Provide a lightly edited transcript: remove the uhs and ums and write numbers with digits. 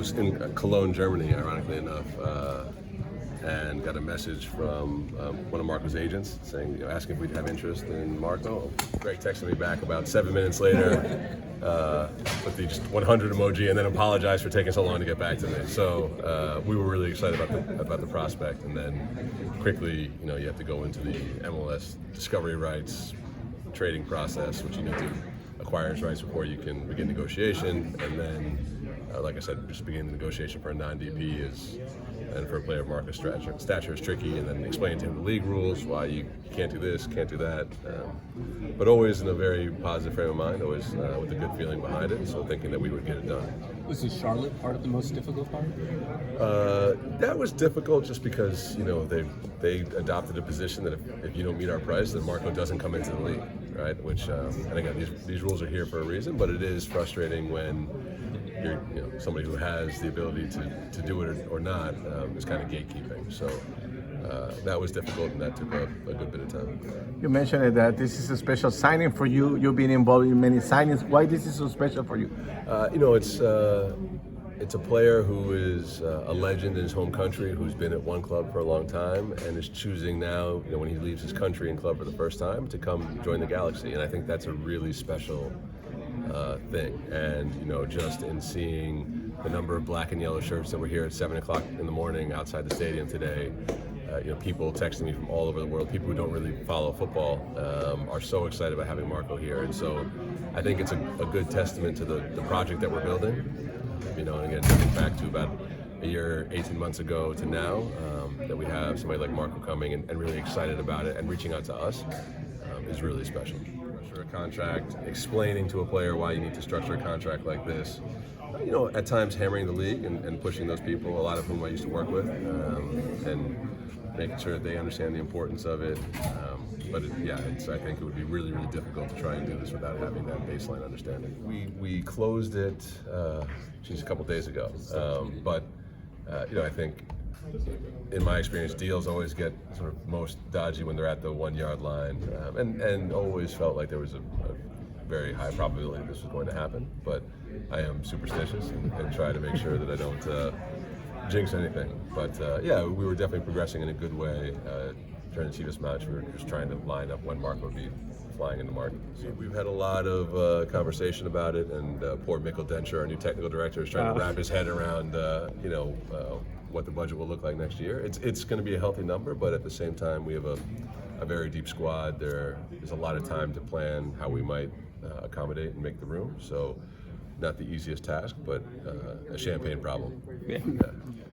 was in Cologne, Germany, ironically enough, and got a message from one of Marco's agents saying, asking if we'd have interest in Marco. Greg texted me back about 7 minutes later with the just 100 emoji, and then apologized for taking so long to get back to me. So we were really excited about the prospect, and then quickly, you have to go into the MLS discovery rights trading process, which you need to acquire his rights before you can begin negotiation, and then, like I said, just beginning the negotiation for a non-DP and for a player of Marco's stature is tricky, and then explain to him the league rules, why you can't do this, can't do that, but always in a very positive frame of mind, always with a good feeling behind it, so thinking that we would get it done. Was the Charlotte part of the most difficult part? That was difficult just because, they adopted a position that if you don't meet our price, then Marco doesn't come into the league, right? Which, and again, these rules are here for a reason, but it is frustrating when you're somebody who has the ability to do it or not is kind of gatekeeping. So that was difficult, and that took a good bit of time. You mentioned that this is a special signing for you. You've been involved in many signings. Why this is so special for you? It's a player who is a legend in his home country, who's been at one club for a long time, and is choosing now, when he leaves his country and club for the first time, to come join the Galaxy. And I think that's a really special thing. And just in seeing the number of black and yellow shirts that were here at 7 o'clock in the morning outside the stadium today, people texting me from all over the world, people who don't really follow football, are so excited about having Marco here. And so I think it's a good testament to the project that we're building. And again, thinking back to about a year, 18 months ago to now, that we have somebody like Marco coming and really excited about it and reaching out to us is really special. Structure a contract, explaining to a player why you need to structure a contract like this. At times hammering the league and pushing those people, a lot of whom I used to work with, and making sure that they understand the importance of it. But I think it would be really, really difficult to try and do this without having that baseline understanding. We closed it, a couple days ago. But I think, in my experience, deals always get sort of most dodgy when they're at the 1 yard line, and always felt like there was a very high probability this was going to happen. But I am superstitious and try to make sure that I don't jinx anything. But we were definitely progressing in a good way. During the Chivas match, we were just trying to line up when Marco would be flying into market. So we've had a lot of conversation about it, and poor Mikkel Denscher, our new technical director, is trying to wrap his head around what the budget will look like next year. It's going to be a healthy number, but at the same time, we have a very deep squad. There's a lot of time to plan how we might accommodate and make the room. So not the easiest task, but a champagne problem. Yeah.